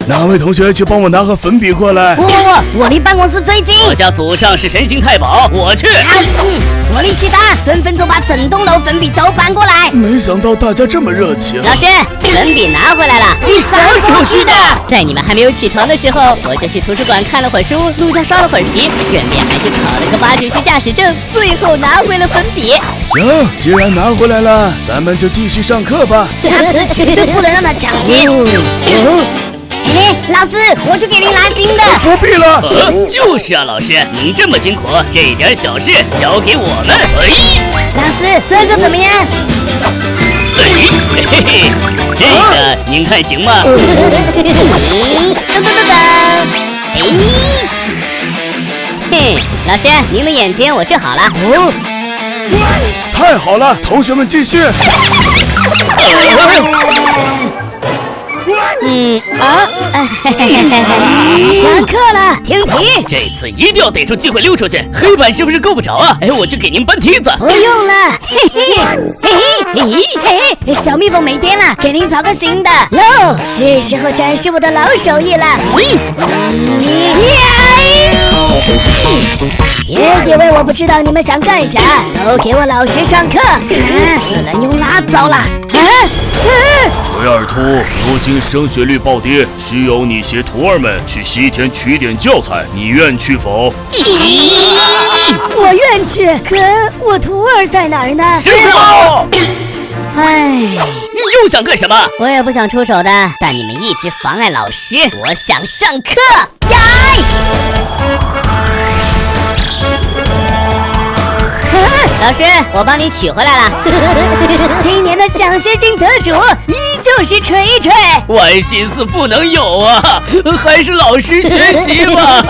哪位同学去帮我拿盒粉笔过来？我离办公室最近。我家祖上是神行太保，我去。我力气大，分分钟把整栋楼粉笔都搬过来。没想到大家这么热情。老师，粉笔拿回来了。你什么时候去的？在你们还没有起床的时候，我就去图书馆看了会儿书，路上刷了会儿题，顺便还去考了个8级驾驶证，最后拿回了粉笔。行，既然拿回来了，咱们就继续上课吧。下次绝对不能让他抢先。老师，我去给您拿新的。不必了。就是啊，老师，您这么辛苦，这点小事交给我们。老师，这个怎么样？这个您看行吗？老师，您的眼睛我治好了。太好了，同学们继续。下课了，停题。这次一定要逮住机会溜出去。黑板是不是够不着啊？我去给您搬梯子。不用了，小蜜蜂没电了，给您找个新的。喽，是时候展示我的老手艺了。别以为我不知道你们想干啥，都给我老实上课。只能用拉走了。维尔图，如今升学率暴跌，需由你携徒儿们去西田取点教材，你愿去否？我愿去，可我徒儿在哪儿呢？师傅！你又想干什么？我也不想出手的，但你们一直妨碍老师，我想上课。老师，我帮你取回来了。今年的奖学金得主依旧是锤锤。歪心思不能有啊，还是老师学习吧。